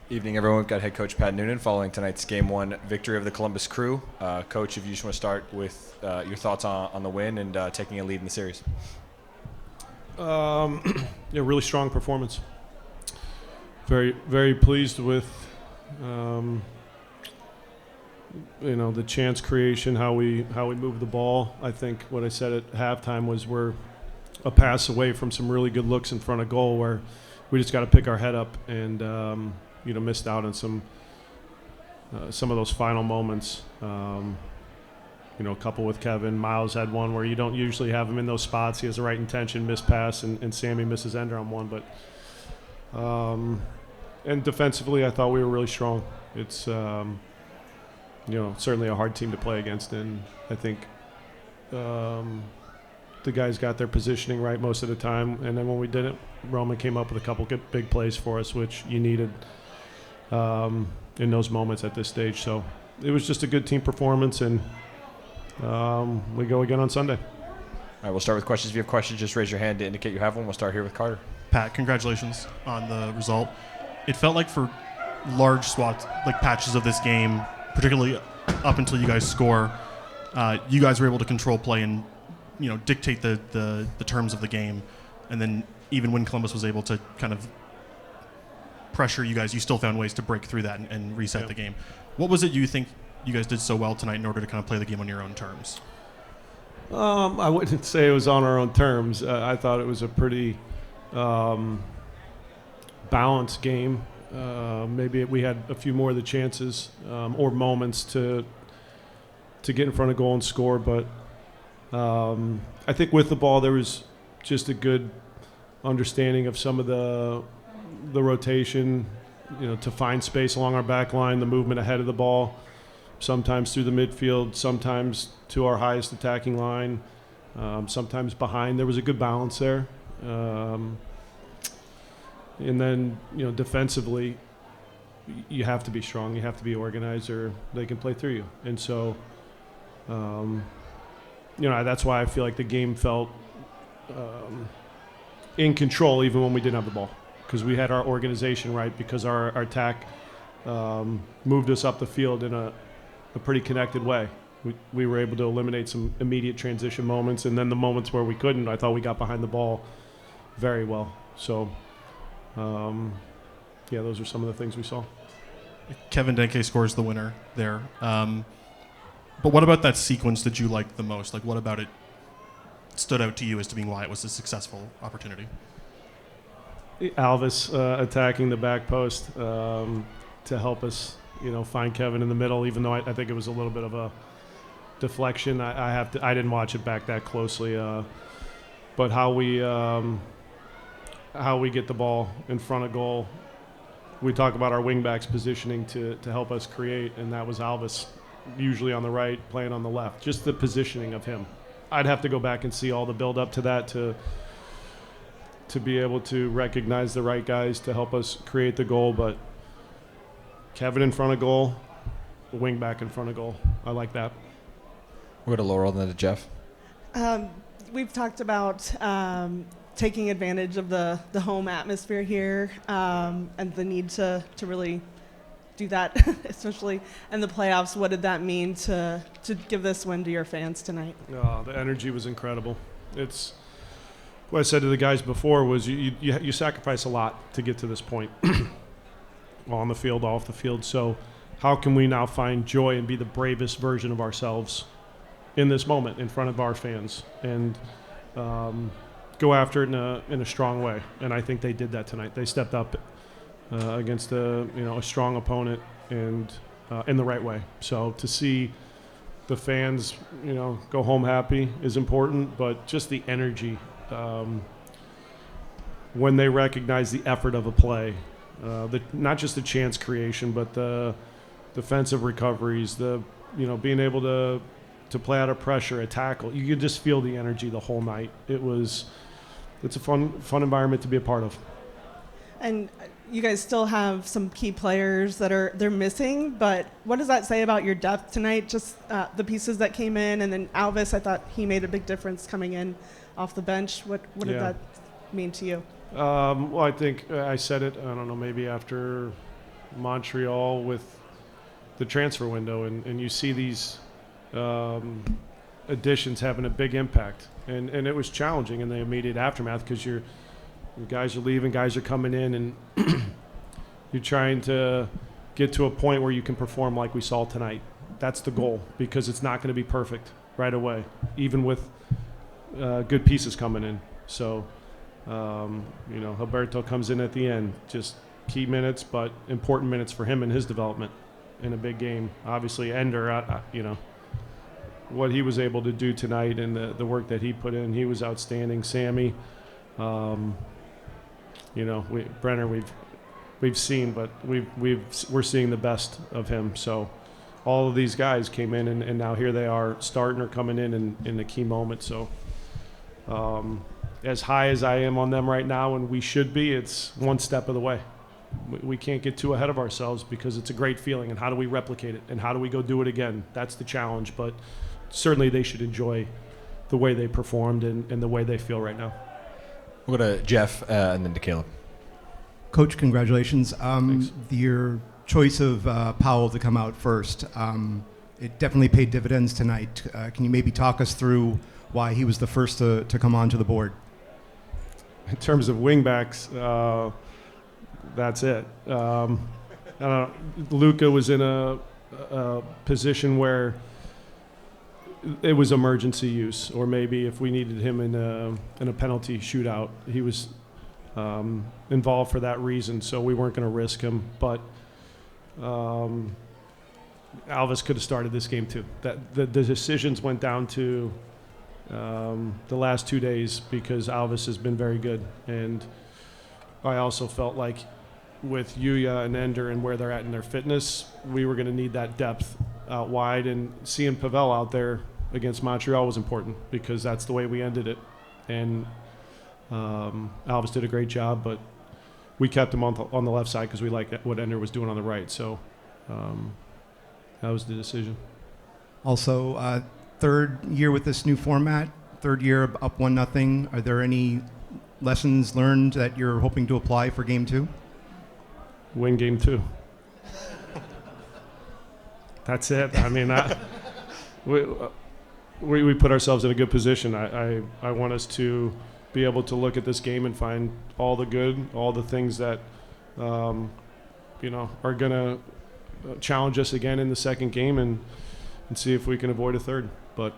Evening, everyone. We've got head coach Pat Noonan following tonight's Game 1 victory of the Columbus Crew. Coach, if you just want to start with your thoughts on the win and taking a lead in the series. Really strong performance. Very, very pleased with, the chance creation, how we move the ball. I think what I said at halftime was we're a pass away from some really good looks in front of goal where we just got to pick our head up and missed out on some of those final moments. A couple with Kevin. Miles had one where you don't usually have him in those spots. He has the right intention, missed pass, and Sammy misses ender on one. But and defensively, I thought we were really strong. It's certainly a hard team to play against, and I think the guys got their positioning right most of the time. And then when we didn't, Roman came up with a couple good big plays for us, which you needed in those moments at this stage. So it was just a good team performance, and we go again on Sunday. All right, we'll start with questions. If you have questions, just raise your hand to indicate you have one. We'll start here with Carter. Pat, congratulations on the result. It felt like for large swaths, like patches of this game, particularly up until you guys score, you guys were able to control play and dictate the terms of the game. And then even when Columbus was able to kind of pressure you guys, you still found ways to break through that and reset the game. What was it you think you guys did so well tonight in order to kind of play the game on your own terms? I wouldn't say it was on our own terms. I thought it was a pretty balanced game. Maybe we had a few more of the chances or moments to get in front of goal and score, but I think with the ball there was just a good understanding of some of the rotation, to find space along our back line, the movement ahead of the ball, sometimes through the midfield, sometimes to our highest attacking line, sometimes behind. There was a good balance there. And then, defensively, you have to be strong. You have to be organized, or they can play through you. And so, that's why I feel like the game felt in control even when we didn't have the ball, because we had our organization right, because our attack moved us up the field in a pretty connected way. We were able to eliminate some immediate transition moments, and then the moments where we couldn't, I thought we got behind the ball very well. So, those are some of the things we saw. Kevin Denke scores the winner there. But what about that sequence did you like the most? Like, what about it stood out to you as to being why it was a successful opportunity? Alvis attacking the back post to help us, find Kevin in the middle. Even though I think it was a little bit of a deflection, I didn't watch it back that closely. But how we get the ball in front of goal, we talk about our wingbacks positioning to help us create, and that was Alvis, usually on the right, playing on the left. Just the positioning of him. I'd have to go back and see all the build up to that to be able to recognize the right guys to help us create the goal. But Kevin in front of goal, the wing back in front of goal. I like that. We'll go to Laurel and then to Jeff. We've talked about taking advantage of the home atmosphere here and the need to really do that, especially in the playoffs. What did that mean to give this win to your fans tonight? The energy was incredible. It's what I said to the guys before was you sacrifice a lot to get to this point, on the field, off the field. So how can we now find joy and be the bravest version of ourselves in this moment in front of our fans and go after it in a strong way? And I think they did that tonight. They stepped up against a strong opponent and in the right way. So to see the fans go home happy is important, but just the energy when they recognize the effort of a play, not just the chance creation, but the defensive recoveries, the being able to play out of pressure, a tackle. You could just feel the energy the whole night. It's a fun environment to be a part of. And you guys still have some key players they're missing, but what does that say about your depth tonight? Just the pieces that came in, and then Alvis, I thought he made a big difference coming in off the bench. What did that mean to you? Well, I think I said it, I don't know, maybe after Montreal with the transfer window, and you see these additions having a big impact. And it was challenging in the immediate aftermath because your guys are leaving, guys are coming in, and you're trying to get to a point where you can perform like we saw tonight. That's the goal, because it's not going to be perfect right away, even with good pieces coming in. So, Alberto comes in at the end, just key minutes, but important minutes for him and his development in a big game. Obviously, Ender, what he was able to do tonight and the work that he put in, he was outstanding. Sammy, Brenner, we've seen, but we're seeing the best of him. So all of these guys came in, and now here they are starting or coming in the key moment. So as high as I am on them right now, and we should be, it's one step of the way. We can't get too ahead of ourselves because it's a great feeling, and how do we replicate it, and how do we go do it again? That's the challenge, but certainly they should enjoy the way they performed and the way they feel right now. We'll go to Jeff and then to Caleb. Coach, congratulations. Thanks. Your choice of Powell to come out first, it definitely paid dividends tonight. Can you maybe talk us through why he was the first to come onto the board? In terms of wingbacks, that's it. Luka was in a position where it was emergency use, or maybe if we needed him in a penalty shootout, he was involved for that reason, so we weren't going to risk him. But Alvis could have started this game too. The decisions went down to the last 2 days because Alvis has been very good, and I also felt like with Yuya and Ender and where they're at in their fitness, we were going to need that depth out wide, and seeing Pavel out there against Montreal was important because that's the way we ended it. And Alvis did a great job, but we kept him on the left side because we liked what Ender was doing on the right. So that was the decision. Also, third year with this new format, third year up 1-0. Are there any lessons learned that you're hoping to apply for Game 2? Win Game 2. That's it. I mean, we put ourselves in a good position. I want us to be able to look at this game and find all the good, all the things that are going to challenge us again in the second game, and see if we can avoid a third. But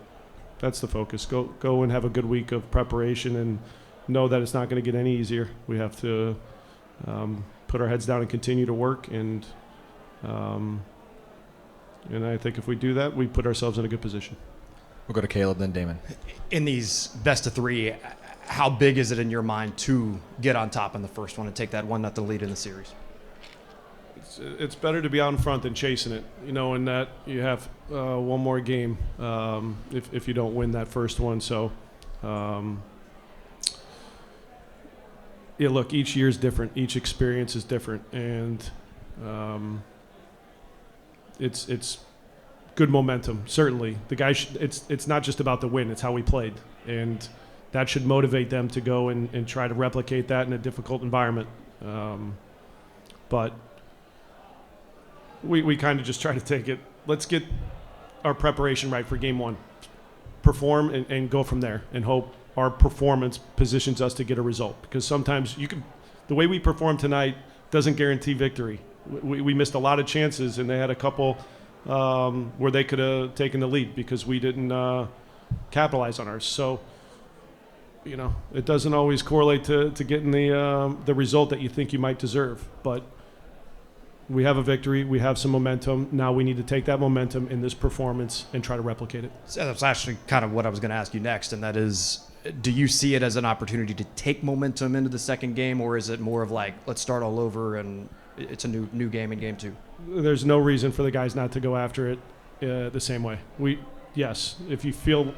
that's the focus. Go and have a good week of preparation, and know that it's not going to get any easier. We have to put our heads down and continue to work, and I think if we do that, we put ourselves in a good position. We'll go to Caleb, then Damon. In these best of three, how big is it in your mind to get on top in the first one and take that 1-0 lead in the series? It's better to be out in front than chasing it, and that you have one more game if you don't win that first one. So, look, each year is different. Each experience is different, and it's good momentum. Certainly, the guys. It's not just about the win; it's how we played, and that should motivate them to go and try to replicate that in a difficult environment. But we kind of just try to take it. Let's get our preparation right for Game 1. Perform and go from there, and hope our performance positions us to get a result. Because sometimes the way we performed tonight doesn't guarantee victory. We missed a lot of chances, and they had a couple where they could have taken the lead because we didn't capitalize on ours. So, it doesn't always correlate to getting the result that you think you might deserve. But we have a victory. We have some momentum. Now we need to take that momentum in this performance and try to replicate it. So that's actually kind of what I was going to ask you next, and that is, do you see it as an opportunity to take momentum into the second game, or is it more of like, let's start all over and it's a new game in Game 2? There's no reason for the guys not to go after it the same way. Yes, if you feel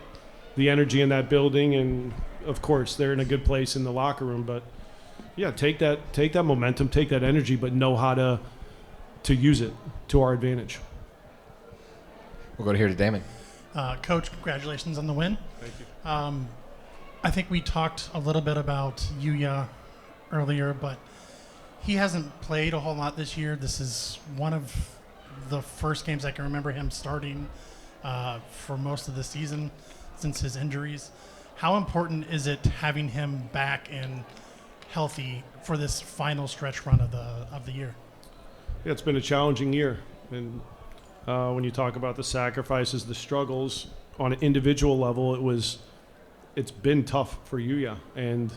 the energy in that building, and of course they're in a good place in the locker room, but yeah, take that momentum, take that energy, but know how to use it to our advantage. We'll go to here to Damon. Coach, congratulations on the win. Thank you. I think we talked a little bit about Yuya earlier, but He hasn't played a whole lot this year. This is one of the first games I can remember him starting for most of the season since his injuries. How important is it having him back and healthy for this final stretch run of the year? Yeah, it's been a challenging year. And when you talk about the sacrifices, the struggles on an individual level, it's been tough for Yuya. And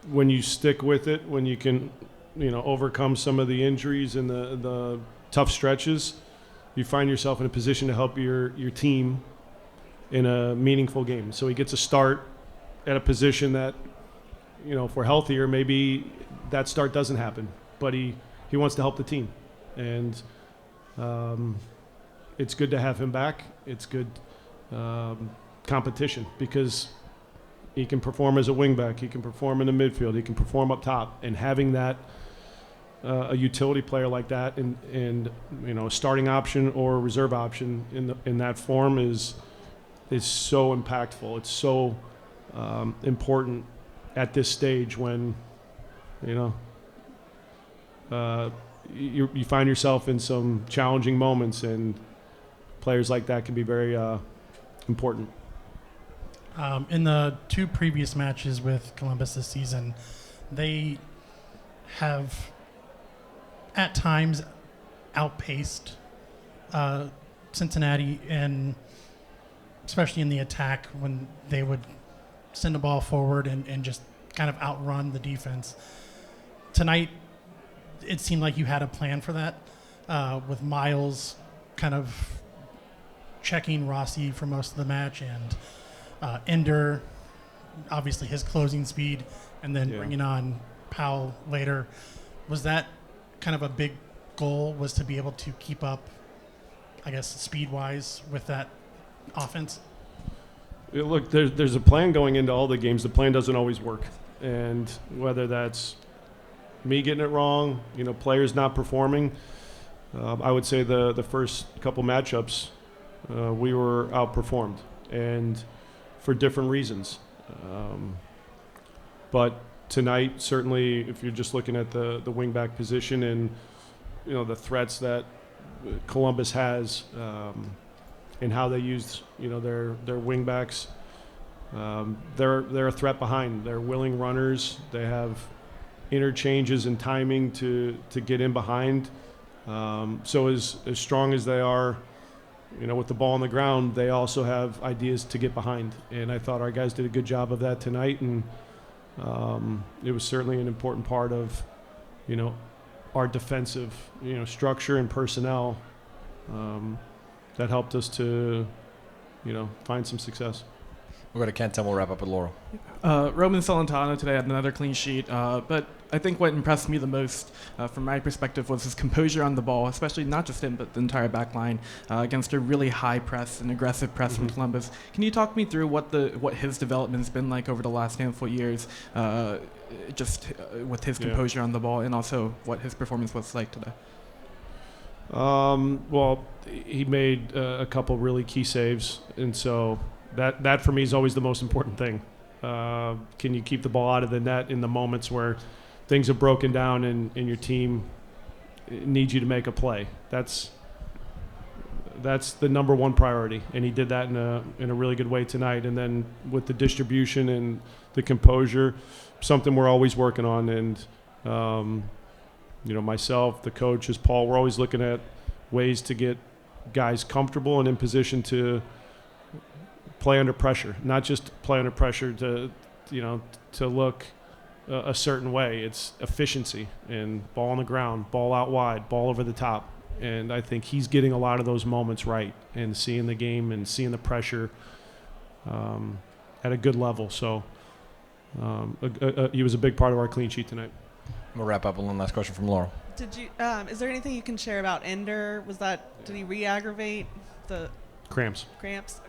when you stick with it, when you can, overcome some of the injuries and the tough stretches, you find yourself in a position to help your team in a meaningful game. So he gets a start at a position that, if we're healthier, maybe that start doesn't happen. But he wants to help the team. And it's good to have him back. It's good competition because he can perform as a wingback. He can perform in the midfield. He can perform up top. And having that, a utility player like that and a starting option or a reserve option in that form is so impactful. It's so important at this stage when, you find yourself in some challenging moments, and players like that can be very important. In the two previous matches with Columbus this season, they have at times outpaced Cincinnati, and especially in the attack when they would send the ball forward and just kind of outrun the defense. Tonight, it seemed like you had a plan for that, with Miles kind of checking Rossi for most of the match, and Ender, obviously his closing speed, and then bringing on Powell later. Was that kind of a big goal, was to be able to keep up, I guess, speed-wise with that offense? Yeah, look, there's a plan going into all the games. The plan doesn't always work. And whether that's me getting it wrong, players not performing, I would say the first couple matchups, we were outperformed. And for different reasons. But tonight, certainly, if you're just looking at the wingback position and, the threats that Columbus has and how they use, their wingbacks, they're a threat behind. They're willing runners. They have interchanges and timing to get in behind. So as strong as they are, with the ball on the ground, they also have ideas to get behind. And I thought our guys did a good job of that tonight. And it was certainly an important part of, our defensive, structure and personnel that helped us to, find some success. We'll go to Kent, and we'll wrap up with Laurel. Roman Celentano today had another clean sheet, but I think what impressed me the most from my perspective was his composure on the ball, especially not just him, but the entire back line against a really high press and aggressive press from Columbus. Can you talk me through what his development's been like over the last handful of years, with his composure on the ball, and also what his performance was like today? Well, he made a couple really key saves, and so that for me is always the most important thing. Can you keep the ball out of the net in the moments where things have broken down and your team needs you to make a play? That's the number one priority, and he did that in a really good way tonight. And then with the distribution and the composure, something we're always working on. And myself, the coaches, Paul, we're always looking at ways to get guys comfortable and in position to play under pressure, not just play under pressure to look a certain way. It's efficiency and ball on the ground, ball out wide, ball over the top. And I think he's getting a lot of those moments right and seeing the game and seeing the pressure at a good level. So he was a big part of our clean sheet tonight. We'll wrap up with one last question from Laurel. Did you? Is there anything you can share about Ender? Did he re-aggravate the cramps? Cramps.